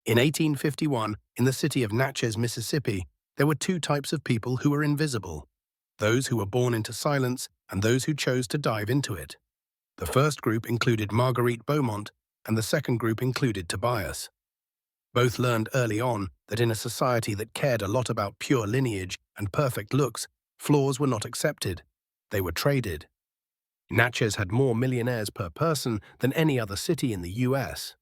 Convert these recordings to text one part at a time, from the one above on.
In 1851, in the city of Natchez, Mississippi, there were two types of people who were invisible: those who were born into silence and those who chose to dive into it. The first group included Marguerite Bowmont, and the second group included Tobias. Both learned early on that in a society that cared a lot about pure lineage and perfect looks, flaws were not accepted. They were traded. Natchez had more millionaires per person than any other city in the US.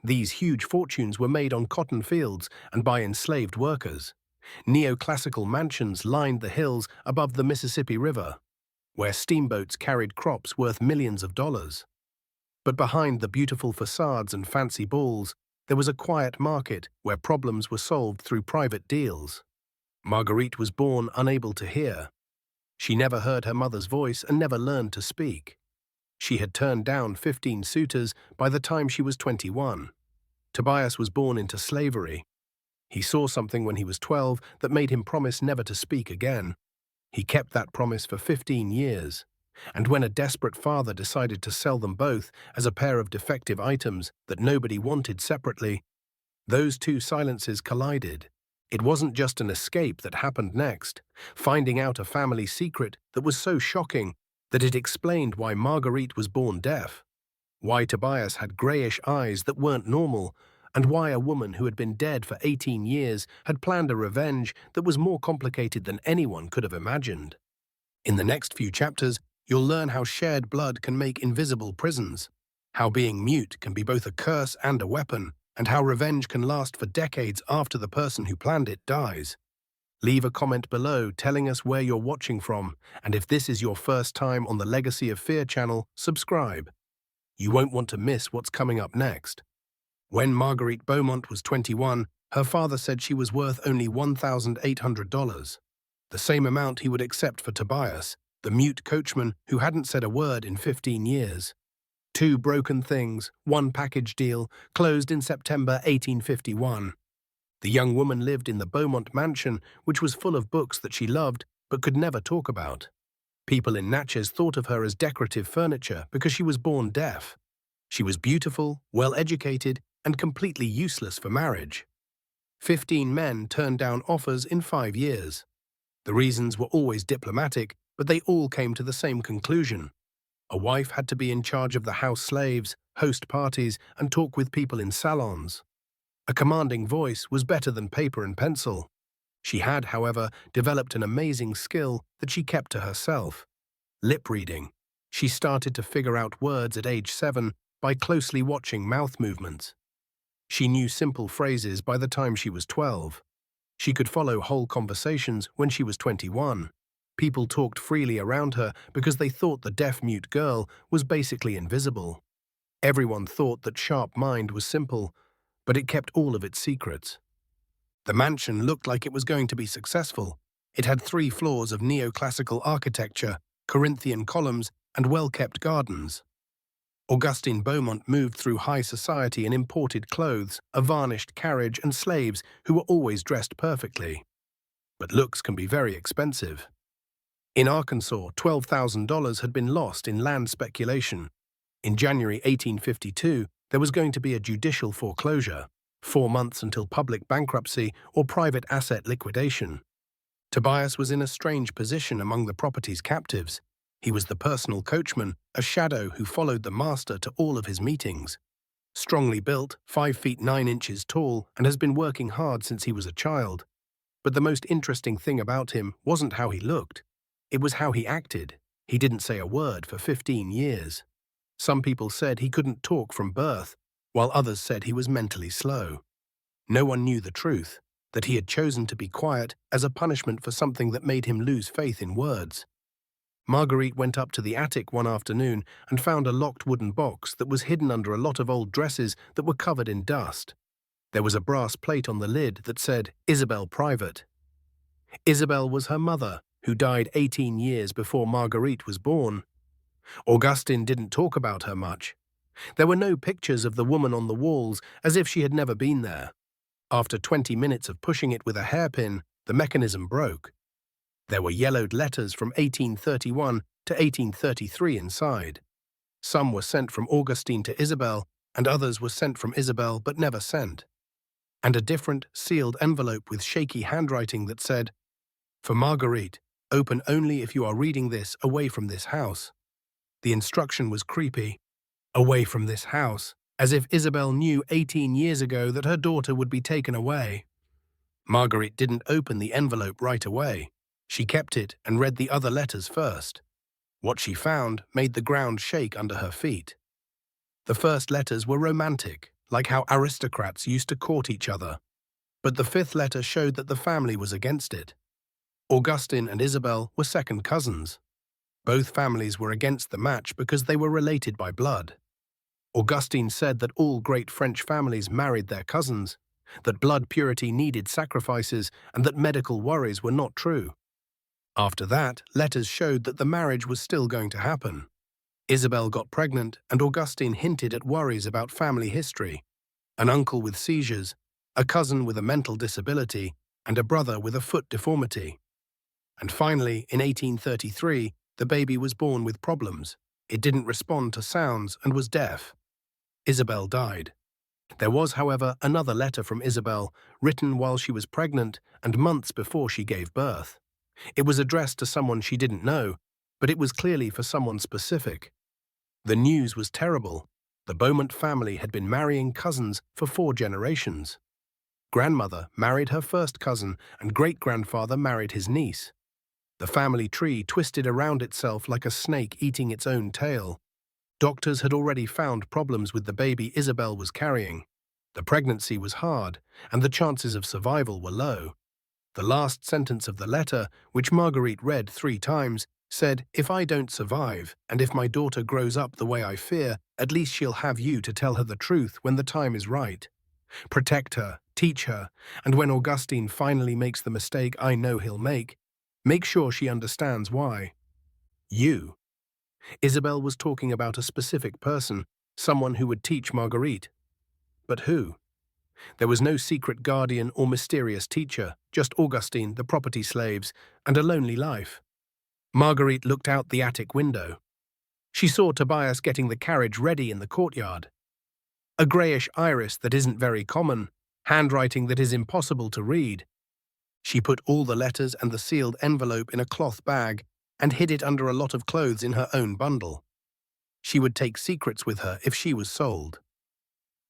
These huge fortunes were made on cotton fields and by enslaved workers. Neoclassical mansions lined the hills above the Mississippi River, where steamboats carried crops worth millions of dollars. But behind the beautiful facades and fancy balls, there was a quiet market where problems were solved through private deals. Marguerite was born unable to hear. She never heard her mother's voice and never learned to speak. She had turned down 15 suitors by the time she was 21. Tobias was born into slavery. He saw something when he was 12 that made him promise never to speak again. He kept that promise for 15 years. And when a desperate father decided to sell them both as a pair of defective items that nobody wanted separately, those two silences collided. It wasn't just an escape that happened next, finding out a family secret that was so shocking that it explained why Marguerite was born deaf, why Tobias had grayish eyes that weren't normal, and why a woman who had been dead for 18 years had planned a revenge that was more complicated than anyone could have imagined. In the next few chapters, you'll learn how shared blood can make invisible prisons, how being mute can be both a curse and a weapon, and how revenge can last for decades after the person who planned it dies. Leave a comment below telling us where you're watching from, and if this is your first time on the Legacy of Fear channel, subscribe. You won't want to miss what's coming up next. When Marguerite Bowmont was 21, her father said she was worth only $1,800, the same amount he would accept for Tobias, the mute coachman who hadn't said a word in 15 years. Two broken things, one package deal, closed in September 1851. The young woman lived in the Bowmont mansion, which was full of books that she loved but could never talk about. People in Natchez thought of her as decorative furniture because she was born deaf. She was beautiful, well-educated, and completely useless for marriage. 15 men turned down offers in 5 years. The reasons were always diplomatic, but they all came to the same conclusion. A wife had to be in charge of the house slaves, host parties, and talk with people in salons. A commanding voice was better than paper and pencil. She had, however, developed an amazing skill that she kept to herself: lip reading. She started to figure out words at age 7 by closely watching mouth movements. She knew simple phrases by the time she was 12. She could follow whole conversations when she was 21. People talked freely around her because they thought the deaf-mute girl was basically invisible. Everyone thought that sharp mind was simple, but it kept all of its secrets. The mansion looked like it was going to be successful. It had 3 floors of neoclassical architecture, Corinthian columns, and well-kept gardens. Augustine Bowmont moved through high society in imported clothes, a varnished carriage, and slaves who were always dressed perfectly. But looks can be very expensive. In Arkansas, $12,000 had been lost in land speculation. In January 1852, there was going to be a judicial foreclosure, 4 months until public bankruptcy or private asset liquidation. Tobias was in a strange position among the property's captives. He was the personal coachman, a shadow who followed the master to all of his meetings. Strongly built, 5 feet 9 inches tall, and has been working hard since he was a child. But the most interesting thing about him wasn't how he looked. It was how he acted. He didn't say a word for 15 years. Some people said he couldn't talk from birth, while others said he was mentally slow. No one knew the truth, that he had chosen to be quiet as a punishment for something that made him lose faith in words. Marguerite went up to the attic one afternoon and found a locked wooden box that was hidden under a lot of old dresses that were covered in dust. There was a brass plate on the lid that said, "Isabel Private." Isabel was her mother, who died 18 years before Marguerite was born. Augustine didn't talk about her much. There were no pictures of the woman on the walls, as if she had never been there. After 20 minutes of pushing it with a hairpin, the mechanism broke. There were yellowed letters from 1831 to 1833 inside. Some were sent from Augustine to Isabel, and others were sent from Isabel but never sent. and a different, sealed envelope with shaky handwriting that said, "For Marguerite, open only if you are reading this away from this house." The instruction was creepy. Away from this house, as if Isabel knew 18 years ago that her daughter would be taken away. Marguerite didn't open the envelope right away. She kept it and read the other letters first. What she found made the ground shake under her feet. The first letters were romantic, like how aristocrats used to court each other. But the fifth letter showed that the family was against it. Augustine and Isabel were second cousins. Both families were against the match because they were related by blood. Augustine said that all great French families married their cousins, that blood purity needed sacrifices, and that medical worries were not true. After that, letters showed that the marriage was still going to happen. Isabel got pregnant, and Augustine hinted at worries about family history: an uncle with seizures, a cousin with a mental disability, and a brother with a foot deformity. And finally, in 1833, the baby was born with problems. It didn't respond to sounds and was deaf. Isabel died. There was, however, another letter from Isabel, written while she was pregnant and months before she gave birth. It was addressed to someone she didn't know, but it was clearly for someone specific. The news was terrible. The Bowmont family had been marrying cousins for 4 generations. Grandmother married her first cousin, and great-grandfather married his niece. The family tree twisted around itself like a snake eating its own tail. Doctors had already found problems with the baby Isabel was carrying. The pregnancy was hard, and the chances of survival were low. The last sentence of the letter, which Marguerite read 3 times, said, "If I don't survive, and if my daughter grows up the way I fear, at least she'll have you to tell her the truth when the time is right. Protect her, teach her, and when Augustine finally makes the mistake I know he'll make sure she understands why. You." Isabel was talking about a specific person, someone who would teach Marguerite. But who? There was no secret guardian or mysterious teacher, just Augustine, the property slaves, and a lonely life. Marguerite looked out the attic window. She saw Tobias getting the carriage ready in the courtyard. A greyish iris that isn't very common, handwriting that is impossible to read. She put all the letters and the sealed envelope in a cloth bag and hid it under a lot of clothes in her own bundle. She would take secrets with her if she was sold.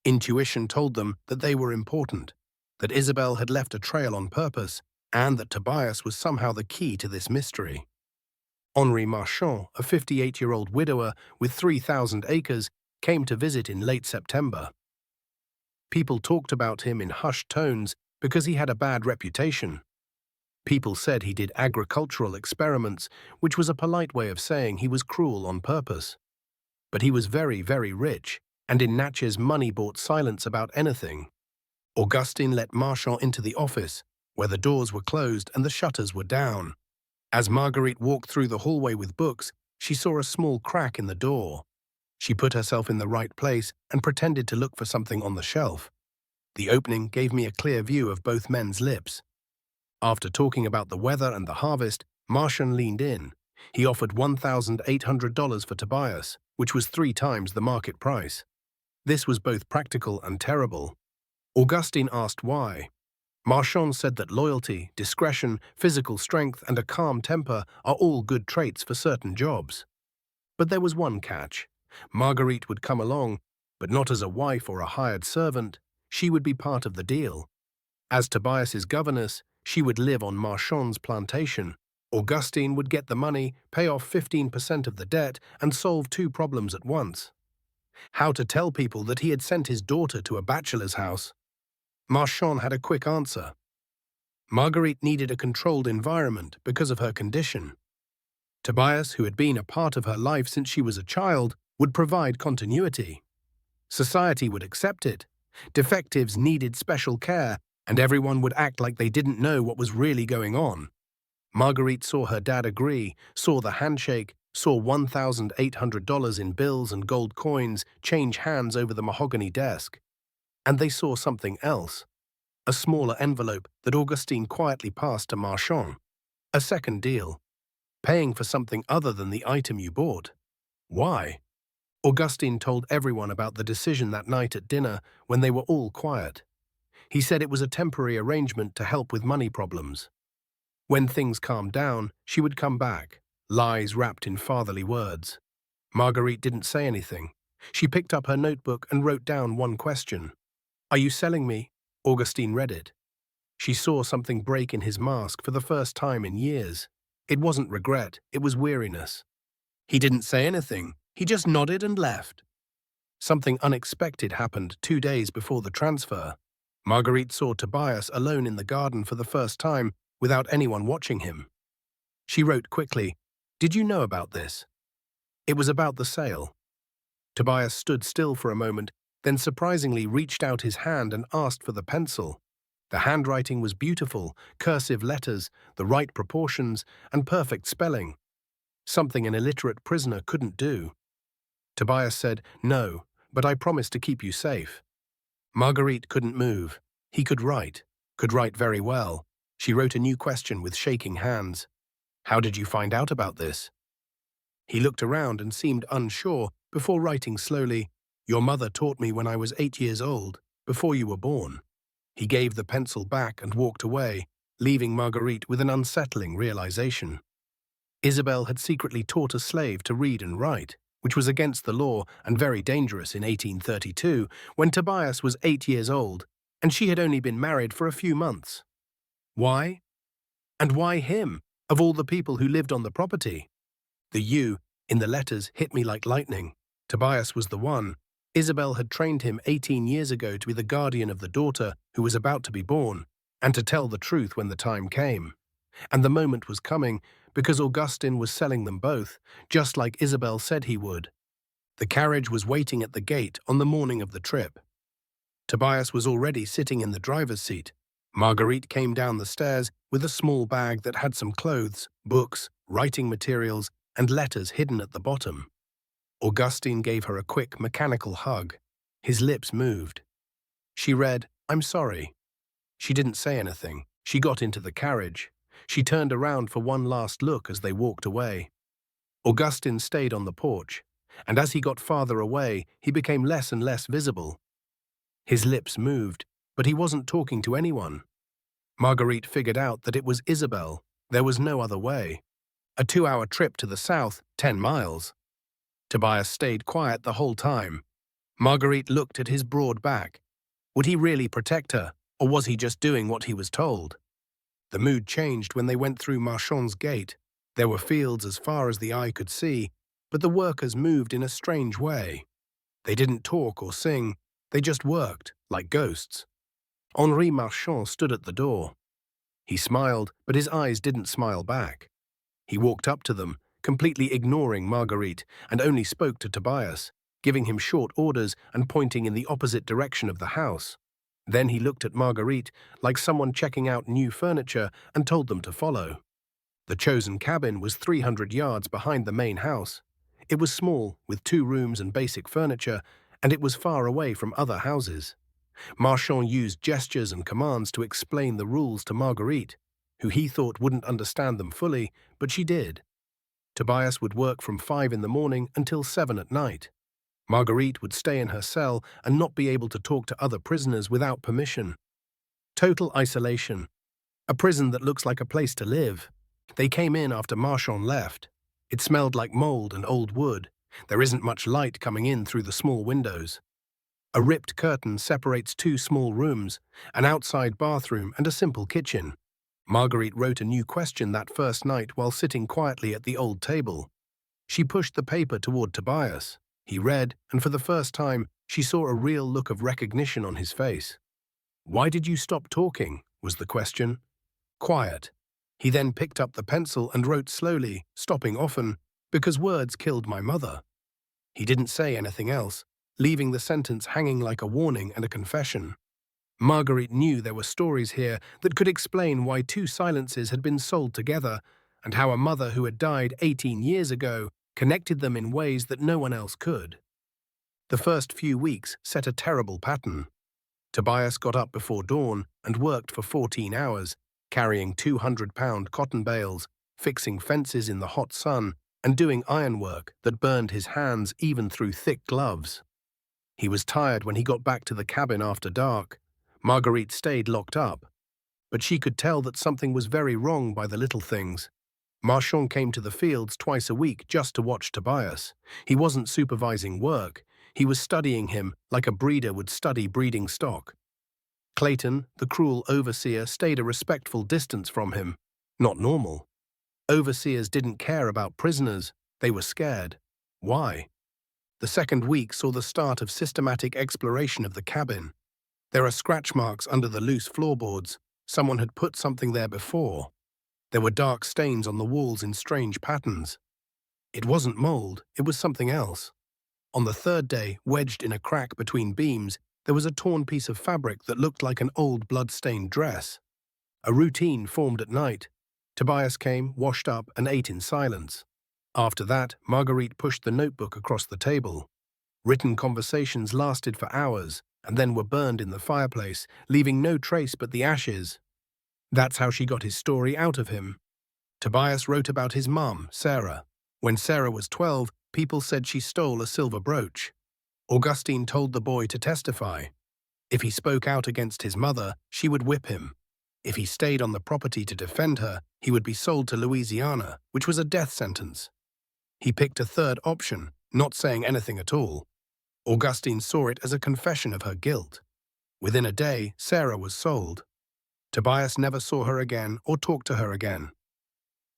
Intuition told them that they were important, that Isabel had left a trail on purpose, and that Tobias was somehow the key to this mystery. Henri Marchand, a 58-year-old widower with 3,000 acres, came to visit in late September. People talked about him in hushed tones because he had a bad reputation. People said he did agricultural experiments, which was a polite way of saying he was cruel on purpose. But he was very, very rich, and in Natchez money bought silence about anything. Augustine let Marchand into the office, where the doors were closed and the shutters were down. As Marguerite walked through the hallway with books, she saw a small crack in the door. She put herself in the right place and pretended to look for something on the shelf. The opening gave me a clear view of both men's lips. After talking about the weather and the harvest, Marchand leaned in. He offered $1,800 for Tobias, which was 3 times the market price. This was both practical and terrible. Augustine asked why. Marchand said that loyalty, discretion, physical strength, and a calm temper are all good traits for certain jobs. But there was one catch. Marguerite would come along, but not as a wife or a hired servant. She would be part of the deal. As Tobias's governess, she would live on Marchand's plantation. Augustine would get the money, pay off 15% of the debt, and solve 2 problems at once. How to tell people that he had sent his daughter to a bachelor's house? Marchand had a quick answer. Marguerite needed a controlled environment because of her condition. Tobias, who had been a part of her life since she was a child, would provide continuity. Society would accept it. Defectives needed special care, and everyone would act like they didn't know what was really going on. Marguerite saw her dad agree, saw the handshake, saw $1,800 in bills and gold coins change hands over the mahogany desk. And they saw something else. A smaller envelope that Augustine quietly passed to Marchand. A second deal. Paying for something other than the item you bought. Why? Augustine told everyone about the decision that night at dinner when they were all quiet. He said it was a temporary arrangement to help with money problems. When things calmed down, she would come back, lies wrapped in fatherly words. Marguerite didn't say anything. She picked up her notebook and wrote down one question. "Are you selling me?" Augustine read it. She saw something break in his mask for the first time in years. It wasn't regret, it was weariness. He didn't say anything. He just nodded and left. Something unexpected happened 2 days before the transfer. Marguerite saw Tobias alone in the garden for the first time without anyone watching him. She wrote quickly, "Did you know about this?" It was about the sale. Tobias stood still for a moment, then surprisingly reached out his hand and asked for the pencil. The handwriting was beautiful, cursive letters, the right proportions, and perfect spelling. Something an illiterate prisoner couldn't do. Tobias said, "No, but I promise to keep you safe." Marguerite couldn't move. He could write very well. She wrote a new question with shaking hands. "How did you find out about this?" He looked around and seemed unsure before writing slowly, "Your mother taught me when I was 8 years old, before you were born." He gave the pencil back and walked away, leaving Marguerite with an unsettling realization. Isabel had secretly taught a slave to read and write, which was against the law and very dangerous in 1832, when Tobias was 8 years old, and she had only been married for a few months. Why? And why him, of all the people who lived on the property? The "you" in the letters hit me like lightning. Tobias was the one. Isabel had trained him 18 years ago to be the guardian of the daughter who was about to be born, and to tell the truth when the time came. And the moment was coming, because Augustine was selling them both, just like Isabel said he would. The carriage was waiting at the gate on the morning of the trip. Tobias was already sitting in the driver's seat. Marguerite came down the stairs with a small bag that had some clothes, books, writing materials, and letters hidden at the bottom. Augustine gave her a quick, mechanical hug. His lips moved. She read, "I'm sorry." She didn't say anything. She got into the carriage. She turned around for one last look as they walked away. Augustine stayed on the porch, and as he got farther away, he became less and less visible. His lips moved, but he wasn't talking to anyone. Marguerite figured out that it was Isabel. There was no other way. A 2-hour trip to the south, 10 miles. Tobias stayed quiet the whole time. Marguerite looked at his broad back. Would he really protect her, or was he just doing what he was told? The mood changed when they went through Marchand's gate. There were fields as far as the eye could see, but the workers moved in a strange way. They didn't talk or sing, they just worked, like ghosts. Henri Marchand stood at the door. He smiled, but his eyes didn't smile back. He walked up to them, completely ignoring Marguerite, and only spoke to Tobias, giving him short orders and pointing in the opposite direction of the house. Then he looked at Marguerite like someone checking out new furniture and told them to follow. The chosen cabin was 300 yards behind the main house. It was small, with 2 rooms and basic furniture, and it was far away from other houses. Marchand used gestures and commands to explain the rules to Marguerite, who he thought wouldn't understand them fully, but she did. Tobias would work from 5 in the morning until 7 at night. Marguerite would stay in her cell and not be able to talk to other prisoners without permission. Total isolation. A prison that looks like a place to live. They came in after Marchand left. It smelled like mold and old wood. There isn't much light coming in through the small windows. A ripped curtain separates 2 small rooms, an outside bathroom and a simple kitchen. Marguerite wrote a new question that first night while sitting quietly at the old table. She pushed the paper toward Tobias. He read, and for the first time, she saw a real look of recognition on his face. "Why did you stop talking?" was the question. "Quiet." He then picked up the pencil and wrote slowly, stopping often, "Because words killed my mother." He didn't say anything else, leaving the sentence hanging like a warning and a confession. Marguerite knew there were stories here that could explain why 2 silences had been sold together, and how a mother who had died 18 years ago connected them in ways that no one else could. The first few weeks set a terrible pattern. Tobias got up before dawn and worked for 14 hours, carrying 200-pound cotton bales, fixing fences in the hot sun, and doing ironwork that burned his hands even through thick gloves. He was tired when he got back to the cabin after dark. Marguerite stayed locked up, but she could tell that something was very wrong by the little things. Marchand came to the fields twice a week just to watch Tobias. He wasn't supervising work. He was studying him like a breeder would study breeding stock. Clayton, the cruel overseer, stayed a respectful distance from him. Not normal. Overseers didn't care about prisoners. They were scared. Why? The second week saw the start of systematic exploration of the cabin. There are scratch marks under the loose floorboards. Someone had put something there before. There were dark stains on the walls in strange patterns. It wasn't mold, it was something else. On the third day, wedged in a crack between beams, there was a torn piece of fabric that looked like an old blood-stained dress. A routine formed at night. Tobias came, washed up, and ate in silence. After that, Marguerite pushed the notebook across the table. Written conversations lasted for hours, and then were burned in the fireplace, leaving no trace but the ashes. That's how she got his story out of him. Tobias wrote about his mum, Sarah. When Sarah was 12, people said she stole a silver brooch. Augustine told the boy to testify. If he spoke out against his mother, she would whip him. If he stayed on the property to defend her, he would be sold to Louisiana, which was a death sentence. He picked a third option, not saying anything at all. Augustine saw it as a confession of her guilt. Within a day, Sarah was sold. Tobias never saw her again or talked to her again.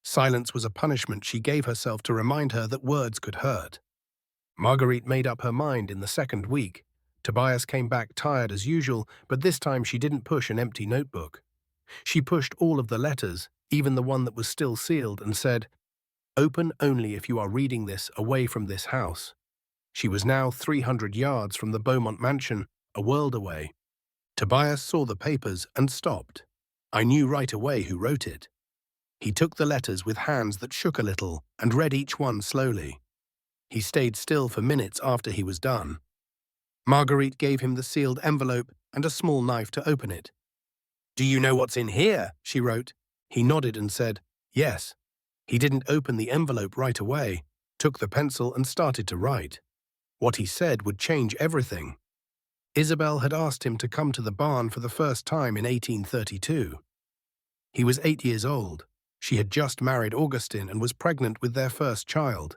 Silence was a punishment she gave herself to remind her that words could hurt. Marguerite made up her mind in the second week. Tobias came back tired as usual, but this time she didn't push an empty notebook. She pushed all of the letters, even the one that was still sealed, and said, "Open only if you are reading this away from this house." She was now 300 yards from the Bowmont mansion, a world away. Tobias saw the papers and stopped. I knew right away who wrote it. He took the letters with hands that shook a little and read each one slowly. He stayed still for minutes after he was done. Marguerite gave him the sealed envelope and a small knife to open it. "Do you know what's in here?" she wrote. He nodded and said, "Yes." He didn't open the envelope right away, took the pencil and started to write. What he said would change everything. Isabel had asked him to come to the barn for the first time in 1832. He was 8 years old. She had just married Augustine and was pregnant with their first child.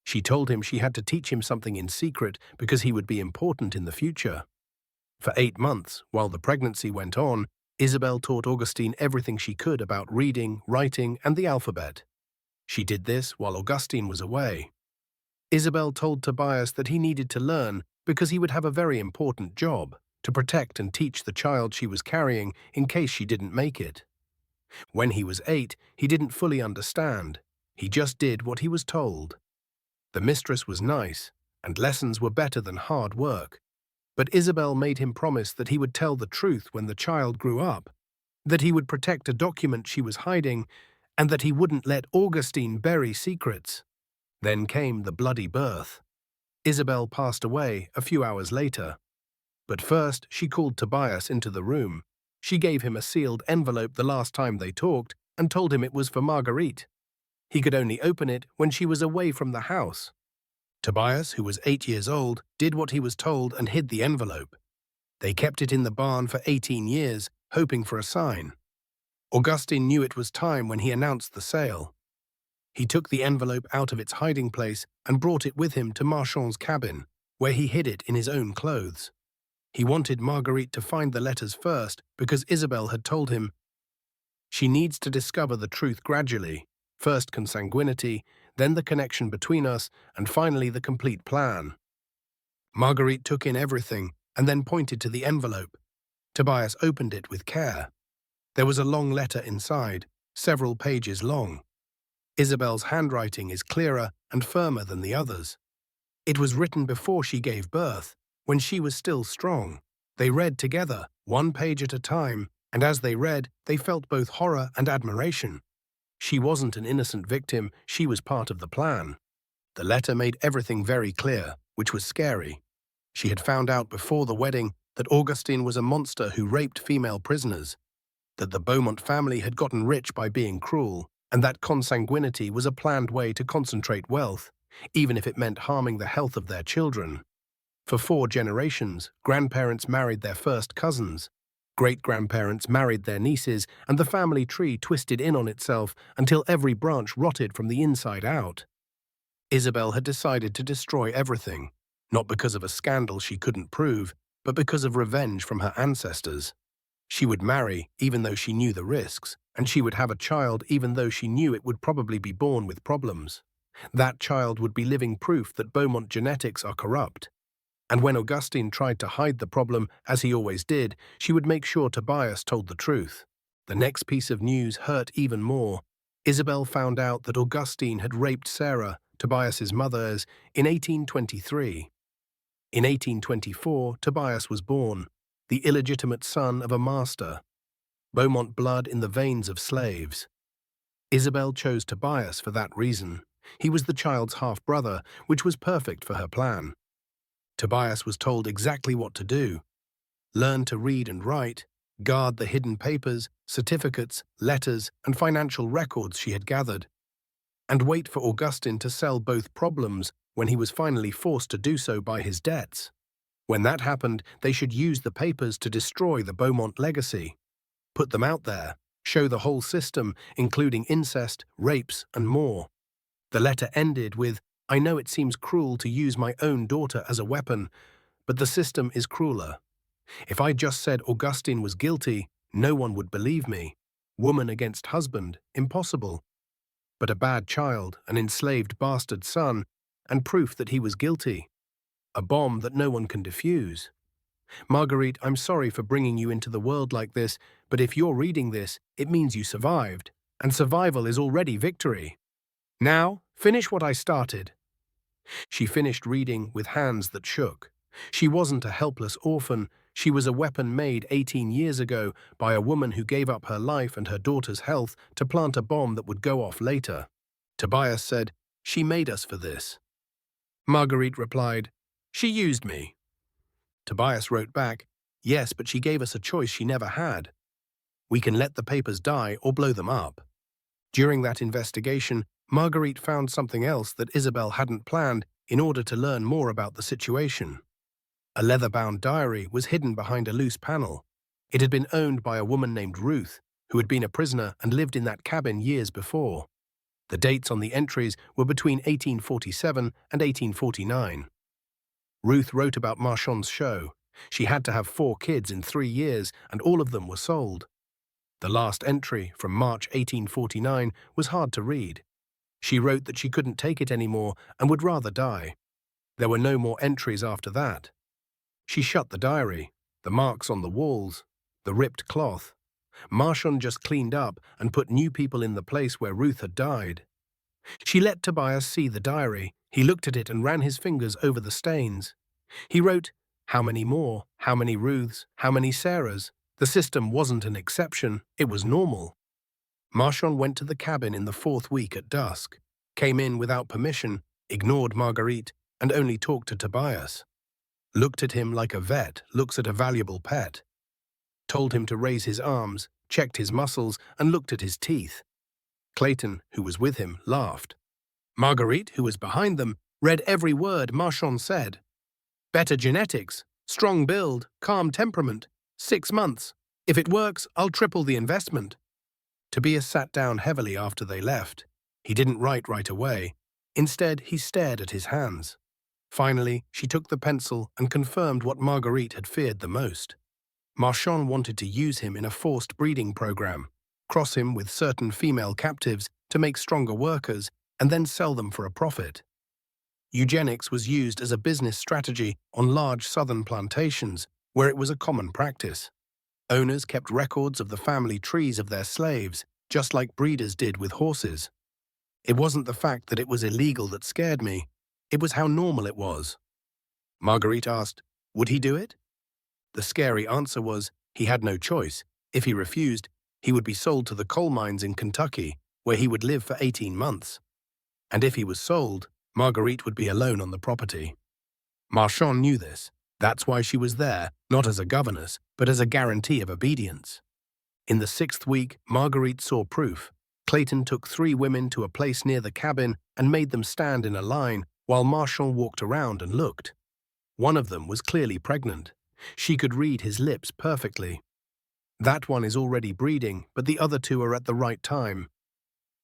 She told him she had to teach him something in secret because he would be important in the future. For 8 months, while the pregnancy went on, Isabel taught Augustine everything she could about reading, writing, and the alphabet. She did this while Augustine was away. Isabel told Tobias that he needed to learn because he would have a very important job, to protect and teach the child she was carrying in case she didn't make it. When he was 8, he didn't fully understand. He just did what he was told. The mistress was nice, and lessons were better than hard work. But Isabel made him promise that he would tell the truth when the child grew up, that he would protect a document she was hiding, and that he wouldn't let Augustine bury secrets. Then came the bloody birth. Isabel passed away a few hours later. But first, she called Tobias into the room. She gave him a sealed envelope the last time they talked and told him it was for Marguerite. He could only open it when she was away from the house. Tobias, who was 8 years old, did what he was told and hid the envelope. They kept it in the barn for 18 years, hoping for a sign. Augustine knew it was time when he announced the sale. He took the envelope out of its hiding place and brought it with him to Marchand's cabin, where he hid it in his own clothes. He wanted Marguerite to find the letters first because Isabel had told him, "She needs to discover the truth gradually, first consanguinity, then the connection between us, and finally the complete plan." Marguerite took in everything and then pointed to the envelope. Tobias opened it with care. There was a long letter inside, several pages long. Isabel's handwriting is clearer and firmer than the others. It was written before she gave birth, when she was still strong. They read together, one page at a time, and as they read, they felt both horror and admiration. She wasn't an innocent victim, she was part of the plan. The letter made everything very clear, which was scary. She had found out before the wedding that Augustine was a monster who raped female prisoners, that the Bowmont family had gotten rich by being cruel, and that consanguinity was a planned way to concentrate wealth, even if it meant harming the health of their children. For 4 generations, grandparents married their first cousins, Great-grandparents married their nieces, and the family tree twisted in on itself until every branch rotted from the inside out. Isabel had decided to destroy everything, not because of a scandal she couldn't prove, but because of revenge from her ancestors. She would marry, even though she knew the risks, and she would have a child even though she knew it would probably be born with problems. That child would be living proof that Bowmont genetics are corrupt. And when Augustine tried to hide the problem, as he always did, she would make sure Tobias told the truth. The next piece of news hurt even more. Isabel found out that Augustine had raped Sarah, Tobias's mother, in 1823. In 1824, Tobias was born, the illegitimate son of a master. Bowmont blood in the veins of slaves. Isabel chose Tobias for that reason. He was the child's half-brother, which was perfect for her plan. Tobias was told exactly what to do. Learn to read and write, guard the hidden papers, certificates, letters, and financial records she had gathered, and wait for Augustine to sell both problems when he was finally forced to do so by his debts. When that happened, they should use the papers to destroy the Bowmont legacy. Put them out there, show the whole system, including incest, rapes, and more. The letter ended with, "I know it seems cruel to use my own daughter as a weapon, but the system is crueler. If I just said Augustine was guilty, no one would believe me. Woman against husband, impossible. But a bad child, an enslaved bastard son, and proof that he was guilty. A bomb that no one can defuse. Marguerite, I'm sorry for bringing you into the world like this, but if you're reading this, it means you survived, and survival is already victory. Now, finish what I started." She finished reading with hands that shook. She wasn't a helpless orphan. She was a weapon made 18 years ago by a woman who gave up her life and her daughter's health to plant a bomb that would go off later. Tobias said, "She made us for this." Marguerite replied, "She used me." Tobias wrote back, "Yes, but she gave us a choice she never had. We can let the papers die or blow them up." During that investigation, Marguerite found something else that Isabel hadn't planned in order to learn more about the situation. A leather-bound diary was hidden behind a loose panel. It had been owned by a woman named Ruth, who had been a prisoner and lived in that cabin years before. The dates on the entries were between 1847 and 1849. Ruth wrote about Marchand's show. She had to have 4 kids in 3 years, and all of them were sold. The last entry, from March 1849, was hard to read. She wrote that she couldn't take it anymore and would rather die. There were no more entries after that. She shut the diary, the marks on the walls, the ripped cloth. Marchand just cleaned up and put new people in the place where Ruth had died. She let Tobias see the diary. He looked at it and ran his fingers over the stains. He wrote, "How many more? How many Ruths? How many Sarahs?" The system wasn't an exception, it was normal. Marchand went to the cabin in the 4th week at dusk, came in without permission, ignored Marguerite, and only talked to Tobias. Looked at him like a vet looks at a valuable pet. Told him to raise his arms, checked his muscles, and looked at his teeth. Clayton, who was with him, laughed. Marguerite, who was behind them, read every word Marchand said. "Better genetics, strong build, calm temperament, 6 months. If it works, I'll triple the investment." Tobias sat down heavily after they left. He didn't write right away. Instead, he stared at his hands. Finally, she took the pencil and confirmed what Marguerite had feared the most. Marchand wanted to use him in a forced breeding program, cross him with certain female captives to make stronger workers, and then sell them for a profit. Eugenics was used as a business strategy on large southern plantations, where it was a common practice. Owners kept records of the family trees of their slaves, just like breeders did with horses. It wasn't the fact that it was illegal that scared me, it was how normal it was. Marguerite asked, would he do it? The scary answer was, he had no choice. If he refused, he would be sold to the coal mines in Kentucky, where he would live for 18 months. And if he was sold, Marguerite would be alone on the property. Marchand knew this. That's why she was there, not as a governess, but as a guarantee of obedience. In the 6th week, Marguerite saw proof. Clayton took 3 women to a place near the cabin and made them stand in a line while Marchand walked around and looked. One of them was clearly pregnant. She could read his lips perfectly. That one is already breeding, but the other two are at the right time.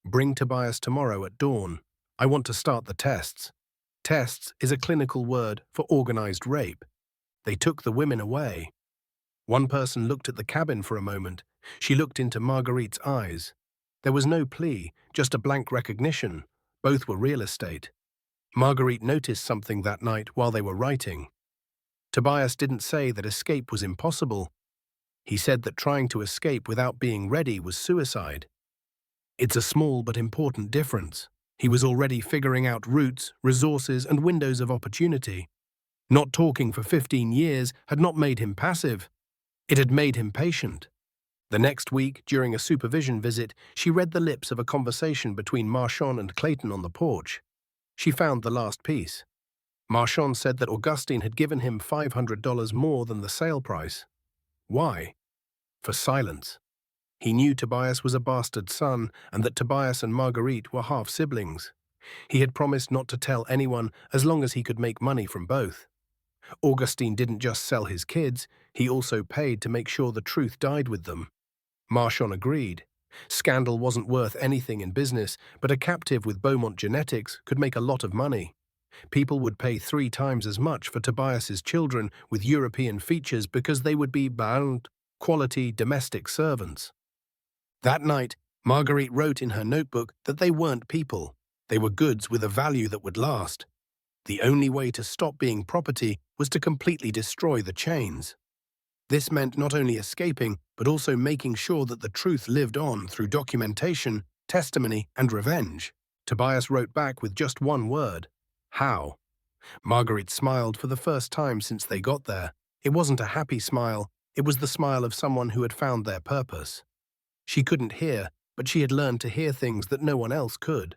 Bring Tobias tomorrow at dawn. I want to start the tests. Tests is a clinical word for organized rape. They took the women away. One person looked at the cabin for a moment. She looked into Marguerite's eyes. There was no plea, just a blank recognition. Both were real estate. Marguerite noticed something that night while they were writing. Tobias didn't say that escape was impossible. He said that trying to escape without being ready was suicide. It's a small but important difference. He was already figuring out routes, resources, and windows of opportunity. Not talking for 15 years had not made him passive. It had made him patient. The next week, during a supervision visit, she read the lips of a conversation between Marchand and Clayton on the porch. She found the last piece. Marchand said that Augustine had given him $500 more than the sale price. Why? For silence. He knew Tobias was a bastard son and that Tobias and Marguerite were half-siblings. He had promised not to tell anyone as long as he could make money from both. Augustine didn't just sell his kids, he also paid to make sure the truth died with them. Marchand agreed. Scandal wasn't worth anything in business, but a captive with Bowmont genetics could make a lot of money. People would pay 3 times as much for Tobias's children with European features because they would be bound, quality domestic servants. That night, Marguerite wrote in her notebook that they weren't people. They were goods with a value that would last. The only way to stop being property was to completely destroy the chains. This meant not only escaping, but also making sure that the truth lived on through documentation, testimony, and revenge. Tobias wrote back with just one word: how? Marguerite smiled for the first time since they got there. It wasn't a happy smile, it was the smile of someone who had found their purpose. She couldn't hear, but she had learned to hear things that no one else could.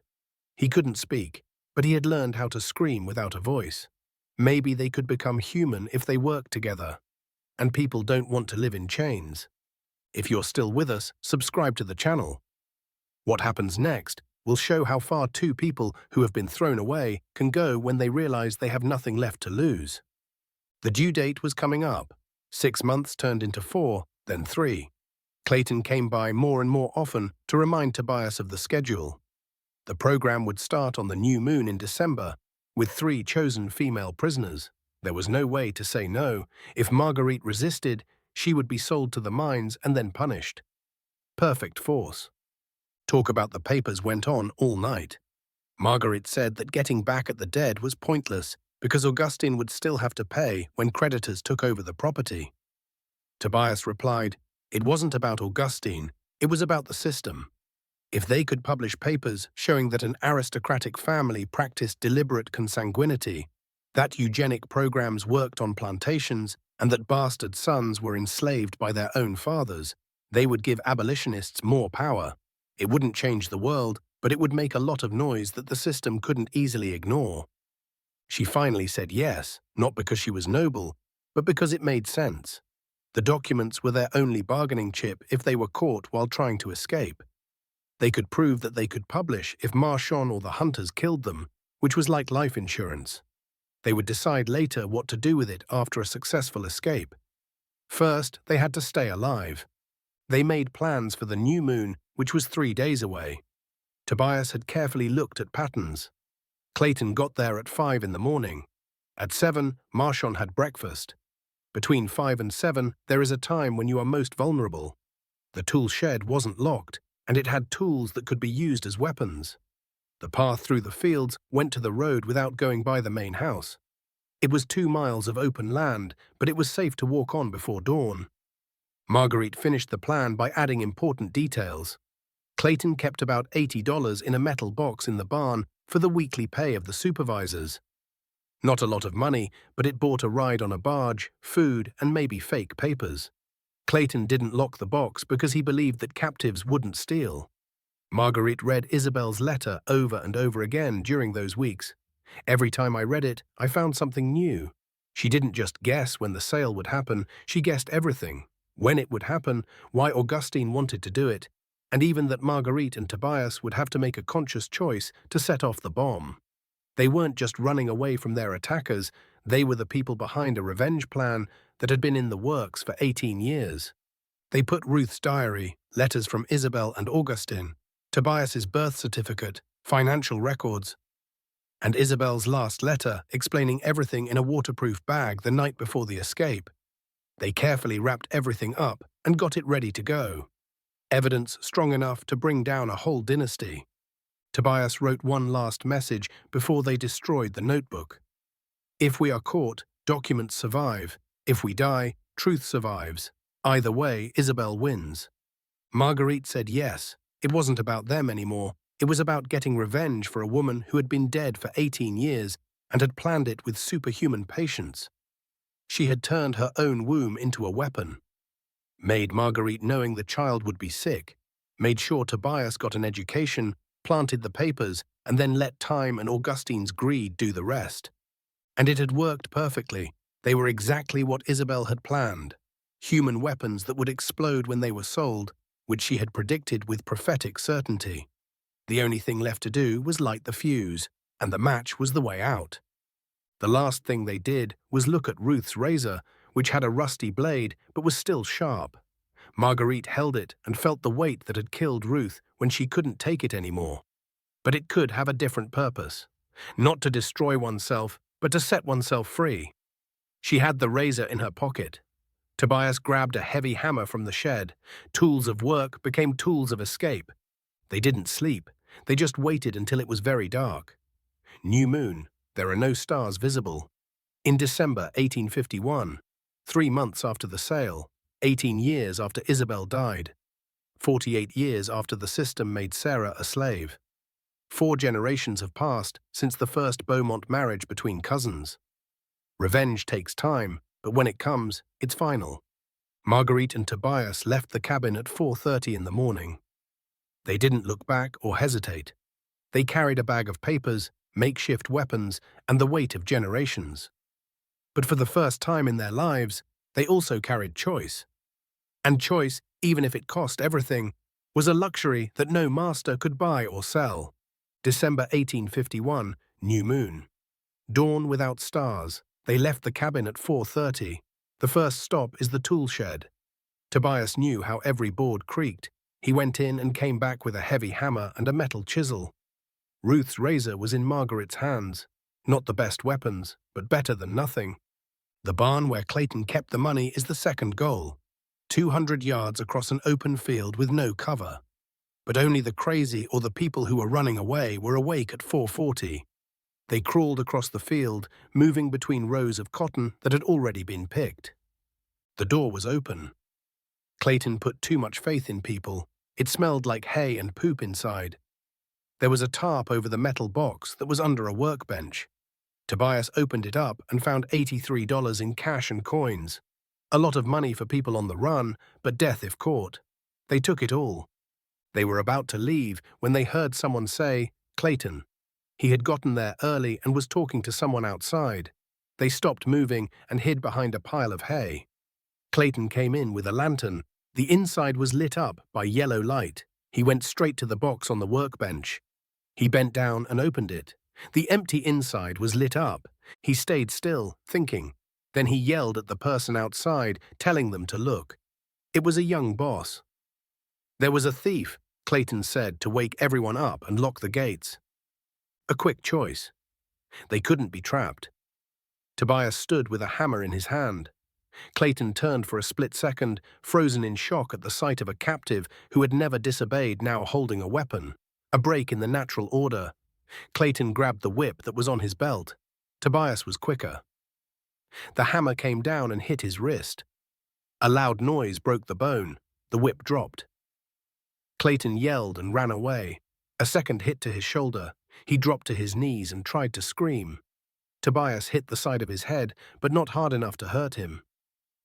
He couldn't speak, but he had learned how to scream without a voice. Maybe they could become human if they worked together. And people don't want to live in chains. If you're still with us, subscribe to the channel. What happens next will show how far 2 people who have been thrown away can go when they realize they have nothing left to lose. The due date was coming up. 6 months turned into 4, then 3. Clayton came by more and more often to remind Tobias of the schedule. The program would start on the new moon in December, with 3 chosen female prisoners. There was no way to say no. If Marguerite resisted, she would be sold to the mines and then punished. Perfect force. Talk about the papers went on all night. Marguerite said that getting back at the dead was pointless because Augustine would still have to pay when creditors took over the property. Tobias replied, it wasn't about Augustine, it was about the system. If they could publish papers showing that an aristocratic family practiced deliberate consanguinity, that eugenic programs worked on plantations, and that bastard sons were enslaved by their own fathers, they would give abolitionists more power. It wouldn't change the world, but it would make a lot of noise that the system couldn't easily ignore. She finally said yes, not because she was noble, but because it made sense. The documents were their only bargaining chip if they were caught while trying to escape. They could prove that they could publish if Marchand or the hunters killed them, which was like life insurance. They would decide later what to do with it after a successful escape. First, they had to stay alive. They made plans for the new moon, which was 3 days away. Tobias had carefully looked at patterns. Clayton got there at 5 in the morning. At 7, Marchand had breakfast. Between 5 and 7, there is a time when you are most vulnerable. The tool shed wasn't locked, and it had tools that could be used as weapons. The path through the fields went to the road without going by the main house. It was 2 miles of open land, but it was safe to walk on before dawn. Marguerite finished the plan by adding important details. Clayton kept about $80 in a metal box in the barn for the weekly pay of the supervisors. Not a lot of money, but it bought a ride on a barge, food, and maybe fake papers. Clayton didn't lock the box because he believed that captives wouldn't steal. Marguerite read Isabel's letter over and over again during those weeks. Every time I read it, I found something new. She didn't just guess when the sale would happen, she guessed everything. When it would happen, why Augustine wanted to do it, and even that Marguerite and Tobias would have to make a conscious choice to set off the bomb. They weren't just running away from their attackers, they were the people behind a revenge plan that had been in the works for 18 years. They put Ruth's diary, letters from Isabel and Augustine, Tobias's birth certificate, financial records, and Isabel's last letter explaining everything in a waterproof bag the night before the escape. They carefully wrapped everything up and got it ready to go. Evidence strong enough to bring down a whole dynasty. Tobias wrote one last message before they destroyed the notebook. If we are caught, documents survive. If we die, truth survives. Either way, Isabel wins. Marguerite said yes. It wasn't about them anymore. It was about getting revenge for a woman who had been dead for 18 years and had planned it with superhuman patience. She had turned her own womb into a weapon. Made Marguerite knowing the child would be sick. Made sure Tobias got an education, planted the papers, and then let time and Augustine's greed do the rest. And it had worked perfectly. They were exactly what Isabel had planned. Human weapons that would explode when they were sold, which she had predicted with prophetic certainty. The only thing left to do was light the fuse, and the match was the way out. The last thing they did was look at Ruth's razor, which had a rusty blade but was still sharp. Marguerite held it and felt the weight that had killed Ruth when she couldn't take it anymore. But it could have a different purpose. Not to destroy oneself, but to set oneself free. She had the razor in her pocket. Tobias grabbed a heavy hammer from the shed. Tools of work became tools of escape. They didn't sleep. They just waited until it was very dark. New moon. There are no stars visible. In December 1851, 3 months after the sale, 18 years after Isabel died, 48 years after the system made Sarah a slave. 4 generations have passed since the first Bowmont marriage between cousins. Revenge takes time, but when it comes, it's final. Marguerite and Tobias left the cabin at 4:30 in the morning. They didn't look back or hesitate. They carried a bag of papers, makeshift weapons, and the weight of generations. But for the first time in their lives, they also carried choice. And choice, even if it cost everything, was a luxury that no master could buy or sell. December 1851, new moon. Dawn without stars. They left the cabin at 4:30. The first stop is the tool shed. Tobias knew how every board creaked. He went in and came back with a heavy hammer and a metal chisel. Ruth's razor was in Marguerite's hands. Not the best weapons, but better than nothing. The barn where Clayton kept the money is the second goal. 200 yards across an open field with no cover. But only the crazy or the people who were running away were awake at 4:40. They crawled across the field, moving between rows of cotton that had already been picked. The door was open. Clayton put too much faith in people. It smelled like hay and poop inside. There was a tarp over the metal box that was under a workbench. Tobias opened it up and found $83 in cash and coins. A lot of money for people on the run, but death if caught. They took it all. They were about to leave when they heard someone say, "Clayton." He had gotten there early and was talking to someone outside. They stopped moving and hid behind a pile of hay. Clayton came in with a lantern. The inside was lit up by yellow light. He went straight to the box on the workbench. He bent down and opened it. The empty inside was lit up. He stayed still, thinking. Then he yelled at the person outside, telling them to look. It was a young boss. "There was a thief," Clayton said to wake everyone up and lock the gates. A quick choice. They couldn't be trapped. Tobias stood with a hammer in his hand. Clayton turned for a split second, frozen in shock at the sight of a captive who had never disobeyed now holding a weapon. A break in the natural order. Clayton grabbed the whip that was on his belt. Tobias was quicker. The hammer came down and hit his wrist. A loud noise broke the bone. The whip dropped. Clayton yelled and ran away. A second hit to his shoulder. He dropped to his knees and tried to scream. Tobias hit the side of his head, but not hard enough to hurt him.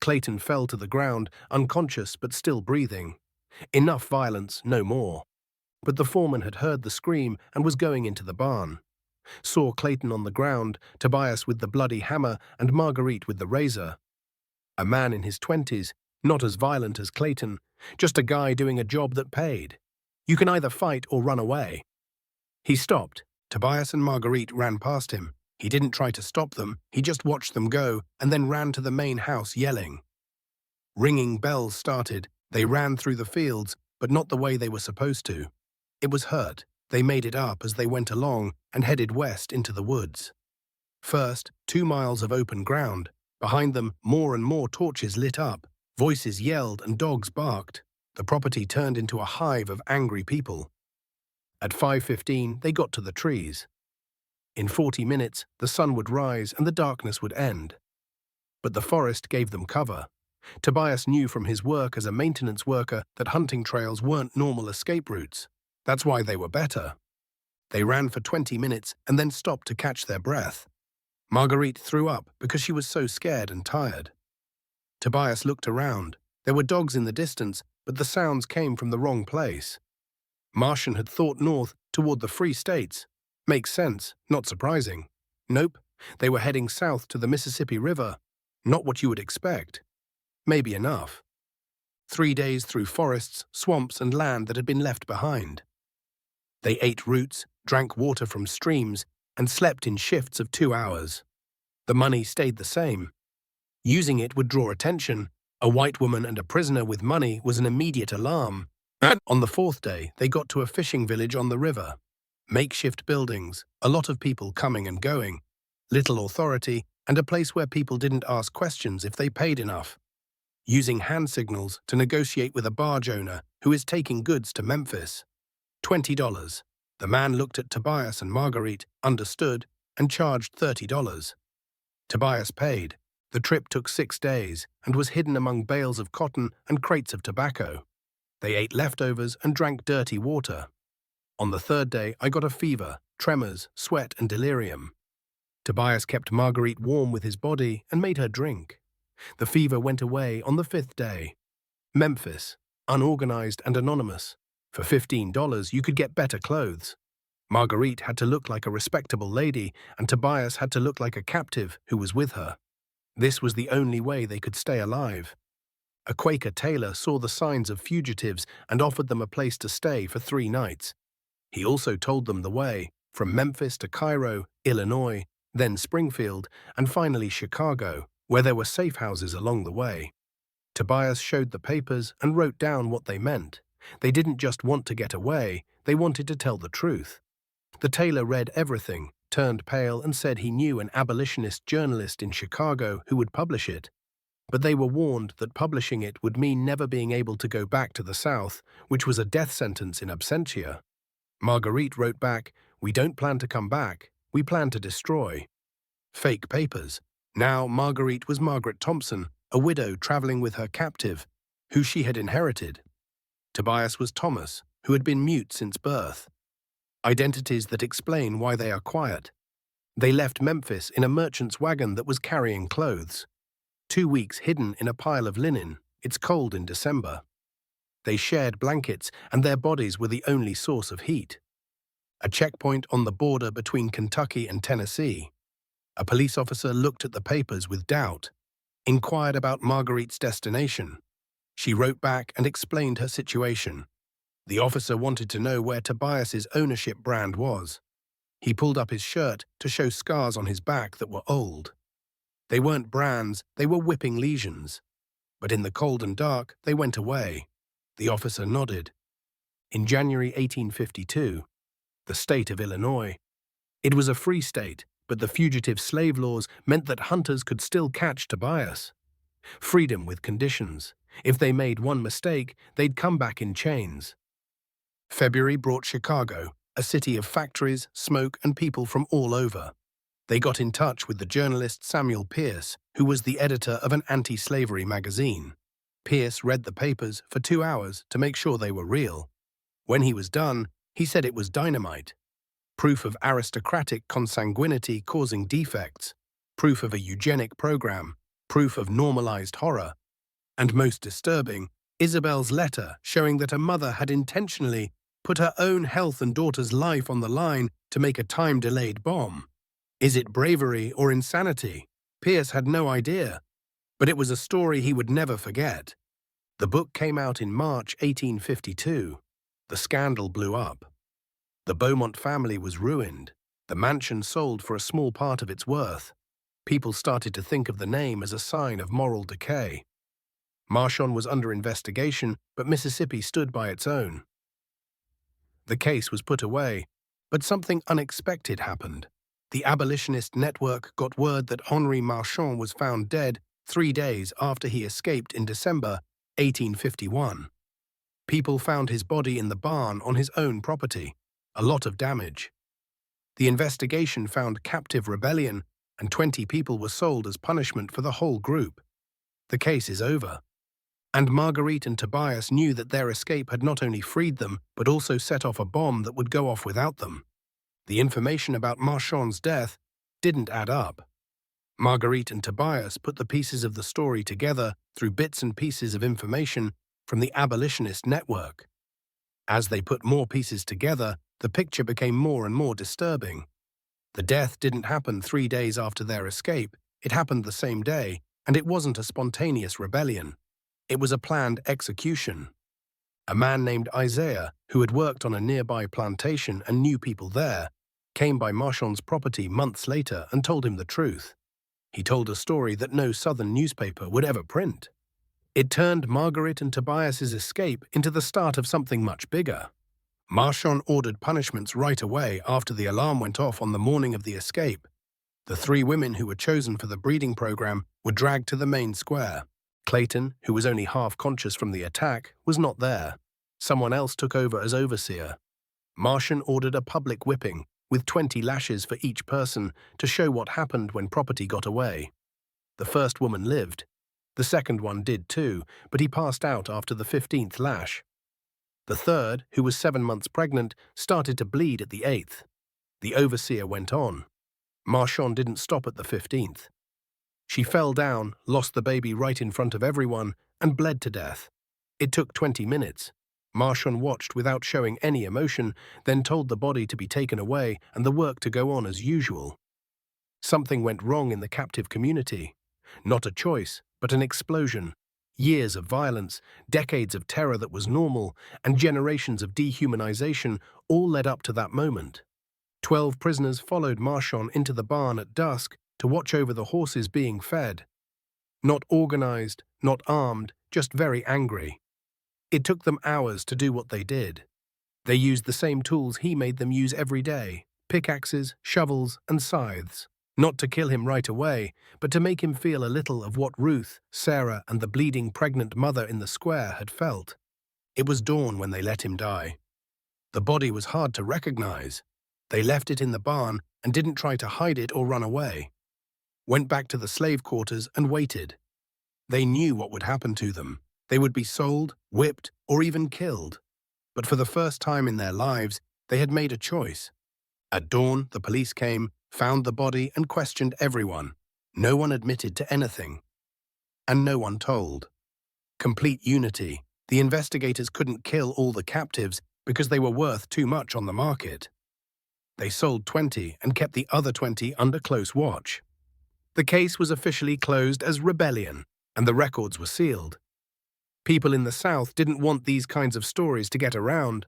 Clayton fell to the ground, unconscious but still breathing. Enough violence, no more. But the foreman had heard the scream and was going into the barn. Saw Clayton on the ground, Tobias with the bloody hammer and Marguerite with the razor. A man in his 20s, not as violent as Clayton, just a guy doing a job that paid. You can either fight or run away. He stopped. Tobias and Marguerite ran past him. He didn't try to stop them, he just watched them go and then ran to the main house yelling. Ringing bells started. They ran through the fields, but not the way they were supposed to. It was hurt. They made it up as they went along and headed west into the woods. First, 2 miles of open ground. Behind them, more and more torches lit up. Voices yelled and dogs barked. The property turned into a hive of angry people. At 5:15, they got to the trees. In 40 minutes, the sun would rise and the darkness would end. But the forest gave them cover. Tobias knew from his work as a maintenance worker that hunting trails weren't normal escape routes. That's why they were better. They ran for 20 minutes and then stopped to catch their breath. Marguerite threw up because she was so scared and tired. Tobias looked around. There were dogs in the distance, but the sounds came from the wrong place. Martian had thought north toward the Free States. Makes sense, not surprising. Nope, they were heading south to the Mississippi River. Not what you would expect. Maybe enough. 3 days through forests, swamps, and land that had been left behind. They ate roots, drank water from streams, and slept in shifts of 2 hours. The money stayed the same. Using it would draw attention. A white woman and a prisoner with money was an immediate alarm. On the 4th day, they got to a fishing village on the river. Makeshift buildings, a lot of people coming and going, little authority, and a place where people didn't ask questions if they paid enough. Using hand signals to negotiate with a barge owner who is taking goods to Memphis. $20. The man looked at Tobias and Marguerite, understood, and charged $30. Tobias paid. The trip took 6 days and was hidden among bales of cotton and crates of tobacco. They ate leftovers and drank dirty water. On the 3rd day, I got a fever, tremors, sweat, and delirium. Tobias kept Marguerite warm with his body and made her drink. The fever went away on the 5th day. Memphis, unorganized and anonymous. For $15, you could get better clothes. Marguerite had to look like a respectable lady, and Tobias had to look like a captive who was with her. This was the only way they could stay alive. A Quaker tailor saw the signs of fugitives and offered them a place to stay for 3 nights. He also told them the way, from Memphis to Cairo, Illinois, then Springfield, and finally Chicago, where there were safe houses along the way. Tobias showed the papers and wrote down what they meant. They didn't just want to get away, they wanted to tell the truth. The tailor read everything, turned pale, and said he knew an abolitionist journalist in Chicago who would publish it. But they were warned that publishing it would mean never being able to go back to the South, which was a death sentence in absentia. Marguerite wrote back, "We don't plan to come back, we plan to destroy." Fake papers. Now Marguerite was Margaret Thompson, a widow traveling with her captive, who she had inherited. Tobias was Thomas, who had been mute since birth. Identities that explain why they are quiet. They left Memphis in a merchant's wagon that was carrying clothes. 2 weeks hidden in a pile of linen. It's cold in December. They shared blankets, and their bodies were the only source of heat. A checkpoint on the border between Kentucky and Tennessee. A police officer looked at the papers with doubt, inquired about Marguerite's destination. She wrote back and explained her situation. The officer wanted to know where Tobias's ownership brand was. He pulled up his shirt to show scars on his back that were old. They weren't brands, they were whipping lesions. But in the cold and dark, they went away. The officer nodded. In January 1852, the state of Illinois. It was a free state, but the fugitive slave laws meant that hunters could still catch Tobias. Freedom with conditions. If they made one mistake, they'd come back in chains. February brought Chicago, a city of factories, smoke, and people from all over. They got in touch with the journalist Samuel Pierce, who was the editor of an anti-slavery magazine. Pierce read the papers for 2 hours to make sure they were real. When he was done, he said it was dynamite. Proof of aristocratic consanguinity causing defects, proof of a eugenic program, proof of normalized horror, and most disturbing, Isabel's letter showing that a mother had intentionally put her own health and daughter's life on the line to make a time-delayed bomb. Is it bravery or insanity? Pierce had no idea, but it was a story he would never forget. The book came out in March 1852. The scandal blew up. The Bowmont family was ruined. The mansion sold for a small part of its worth. People started to think of the name as a sign of moral decay. Marchand was under investigation, but Mississippi stood by its own. The case was put away, but something unexpected happened. The abolitionist network got word that Henri Marchand was found dead 3 days after he escaped in December 1851. People found his body in the barn on his own property, a lot of damage. The investigation found captive rebellion, and 20 people were sold as punishment for the whole group. The case is over. And Marguerite and Tobias knew that their escape had not only freed them, but also set off a bomb that would go off without them. The information about Marchand's death didn't add up. Marguerite and Tobias put the pieces of the story together through bits and pieces of information from the abolitionist network. As they put more pieces together, the picture became more and more disturbing. The death didn't happen 3 days after their escape, it happened the same day, and it wasn't a spontaneous rebellion. It was a planned execution. A man named Isaiah, who had worked on a nearby plantation and knew people there, came by Marchand's property months later and told him the truth. He told a story that no southern newspaper would ever print. It turned Marguerite and Tobias's escape into the start of something much bigger. Marchand ordered punishments right away after the alarm went off on the morning of the escape. The 3 women who were chosen for the breeding program were dragged to the main square. Clayton, who was only half conscious from the attack, was not there. Someone else took over as overseer. Marchand ordered a public whipping, with 20 lashes for each person to show what happened when property got away. The first woman lived. The second one did too, but he passed out after the 15th lash. The third, who was 7 months pregnant, started to bleed at the 8th. The overseer went on. Marchand didn't stop at the 15th. She fell down, lost the baby right in front of everyone, and bled to death. It took 20 minutes. Marchand watched without showing any emotion, then told the body to be taken away and the work to go on as usual. Something went wrong in the captive community. Not a choice, but an explosion. Years of violence, decades of terror that was normal, and generations of dehumanization all led up to that moment. 12 prisoners followed Marchand into the barn at dusk to watch over the horses being fed. Not organized, not armed, just very angry. It took them hours to do what they did. They used the same tools he made them use every day: pickaxes, shovels, and scythes. Not to kill him right away, but to make him feel a little of what Ruth, Sarah, and the bleeding pregnant mother in the square had felt. It was dawn when they let him die. The body was hard to recognize. They left it in the barn and didn't try to hide it or run away. Went back to the slave quarters and waited. They knew what would happen to them. They would be sold, whipped, or even killed. But for the first time in their lives, they had made a choice. At dawn, the police came, found the body, and questioned everyone. No one admitted to anything. And no one told. Complete unity. The investigators couldn't kill all the captives because they were worth too much on the market. They sold 20 and kept the other 20 under close watch. The case was officially closed as rebellion, and the records were sealed. People in the South didn't want these kinds of stories to get around.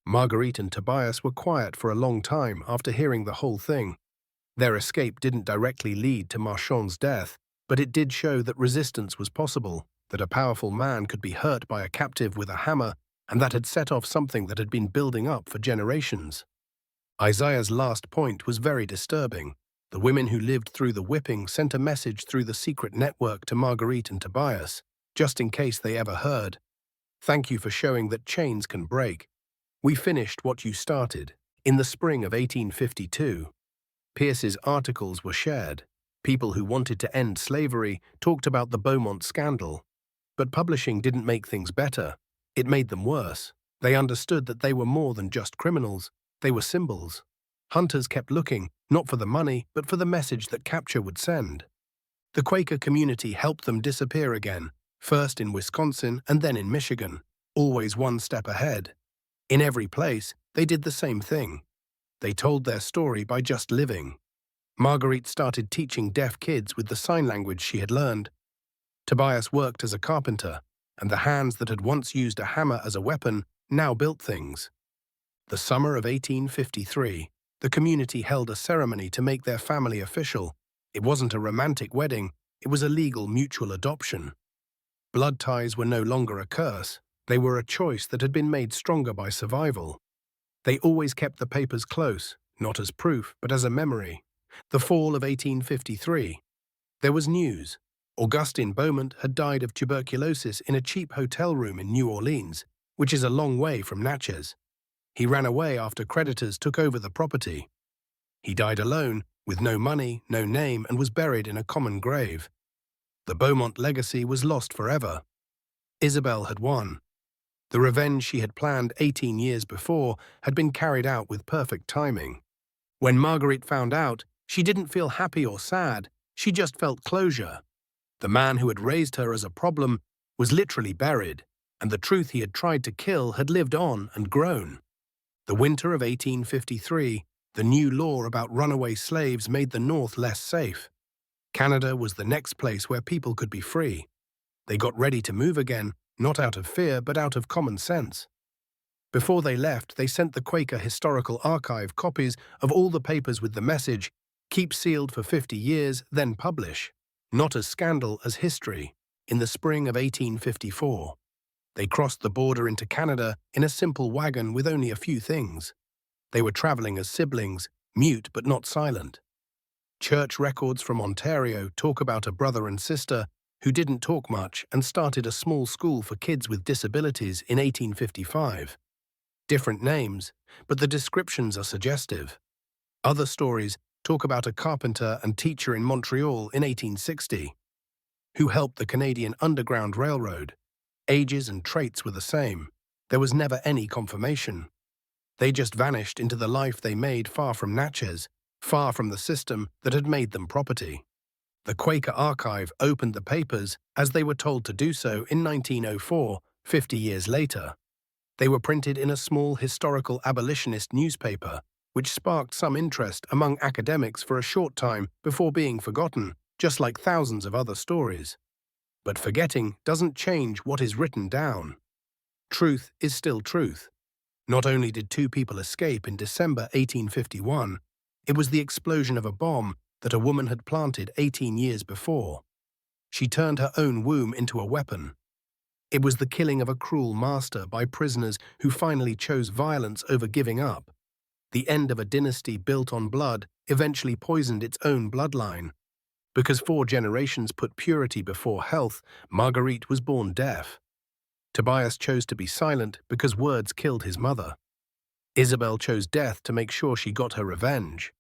Marguerite and Tobias were quiet for a long time after hearing the whole thing. Their escape didn't directly lead to Marchand's death, but it did show that resistance was possible, that a powerful man could be hurt by a captive with a hammer, and that had set off something that had been building up for generations. Isaiah's last point was very disturbing. The women who lived through the whipping sent a message through the secret network to Marguerite and Tobias, just in case they ever heard. Thank you for showing that chains can break. We finished what you started. In the spring of 1852, Pierce's articles were shared. People who wanted to end slavery talked about the Bowmont scandal. But publishing didn't make things better. It made them worse. They understood that they were more than just criminals. They were symbols. Hunters kept looking, not for the money, but for the message that capture would send. The Quaker community helped them disappear again, first in Wisconsin and then in Michigan, always one step ahead. In every place, they did the same thing. They told their story by just living. Marguerite started teaching deaf kids with the sign language she had learned. Tobias worked as a carpenter, and the hands that had once used a hammer as a weapon now built things. The summer of 1853, the community held a ceremony to make their family official. It wasn't a romantic wedding, it was a legal mutual adoption. Blood ties were no longer a curse. They were a choice that had been made stronger by survival. They always kept the papers close, not as proof, but as a memory. The fall of 1853. There was news. Augustin Bowmont had died of tuberculosis in a cheap hotel room in New Orleans, which is a long way from Natchez. He ran away after creditors took over the property. He died alone, with no money, no name, and was buried in a common grave. The Bowmont legacy was lost forever. Isabel had won. The revenge she had planned 18 years before had been carried out with perfect timing. When Marguerite found out, she didn't feel happy or sad, she just felt closure. The man who had raised her as a problem was literally buried, and the truth he had tried to kill had lived on and grown. The winter of 1853, the new law about runaway slaves made the North less safe. Canada was the next place where people could be free. They got ready to move again, not out of fear, but out of common sense. Before they left, they sent the Quaker Historical Archive copies of all the papers with the message, "Keep sealed for 50 years, then publish," not as scandal as history, in the spring of 1854. They crossed the border into Canada in a simple wagon with only a few things. They were traveling as siblings, mute but not silent. Church records from Ontario talk about a brother and sister who didn't talk much and started a small school for kids with disabilities in 1855. Different names, but the descriptions are suggestive. Other stories talk about a carpenter and teacher in Montreal in 1860, who helped the Canadian Underground Railroad. Ages and traits were the same. There was never any confirmation. They just vanished into the life they made far from Natchez, far from the system that had made them property. The Quaker Archive opened the papers as they were told to do so in 1904, 50 years later. They were printed in a small historical abolitionist newspaper, which sparked some interest among academics for a short time before being forgotten, just like thousands of other stories. But forgetting doesn't change what is written down. Truth is still truth. Not only did 2 people escape in December 1851, it was the explosion of a bomb that a woman had planted 18 years before. She turned her own womb into a weapon. It was the killing of a cruel master by prisoners who finally chose violence over giving up. The end of a dynasty built on blood eventually poisoned its own bloodline. Because 4 generations put purity before health, Marguerite was born deaf. Tobias chose to be silent because words killed his mother. Isabel chose death to make sure she got her revenge.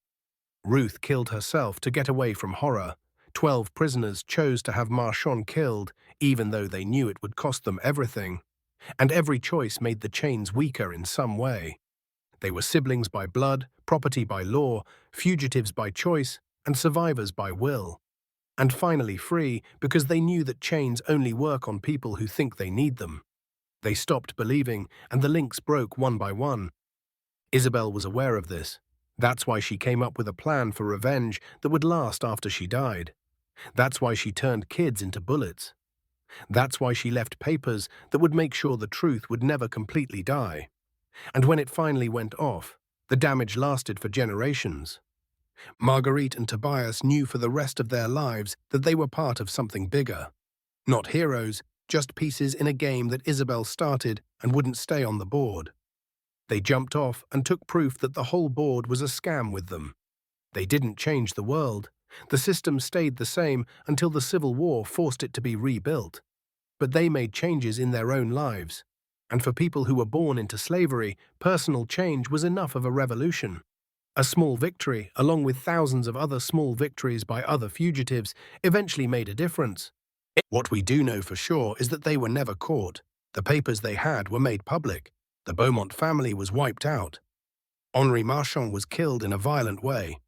Ruth killed herself to get away from horror. 12 prisoners chose to have Marchand killed, even though they knew it would cost them everything. And every choice made the chains weaker in some way. They were siblings by blood, property by law, fugitives by choice, and survivors by will. And finally free because they knew that chains only work on people who think they need them. They stopped believing, and the links broke one by one. Isabel was aware of this. That's why she came up with a plan for revenge that would last after she died. That's why she turned kids into bullets. That's why she left papers that would make sure the truth would never completely die. And when it finally went off, the damage lasted for generations. Marguerite and Tobias knew for the rest of their lives that they were part of something bigger. Not heroes, just pieces in a game that Isabel started and wouldn't stay on the board. They jumped off and took proof that the whole board was a scam with them. They didn't change the world. The system stayed the same until the Civil War forced it to be rebuilt. But they made changes in their own lives. And for people who were born into slavery, personal change was enough of a revolution. A small victory, along with thousands of other small victories by other fugitives, eventually made a difference. What we do know for sure is that they were never caught. The papers they had were made public. The Bowmont family was wiped out. Henri Marchand was killed in a violent way.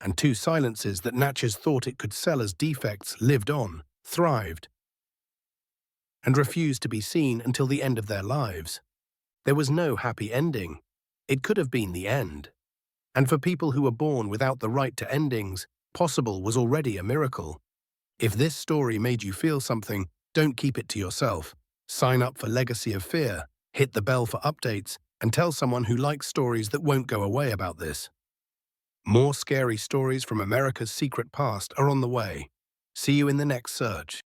And 2 silences that Natchez thought it could sell as defects lived on, thrived, and refused to be seen until the end of their lives. There was no happy ending. It could have been the end. And for people who were born without the right to endings, possible was already a miracle. If this story made you feel something, don't keep it to yourself. Sign up for Legacy of Fear, hit the bell for updates, and tell someone who likes stories that won't go away about this. More scary stories from America's secret past are on the way. See you in the next search.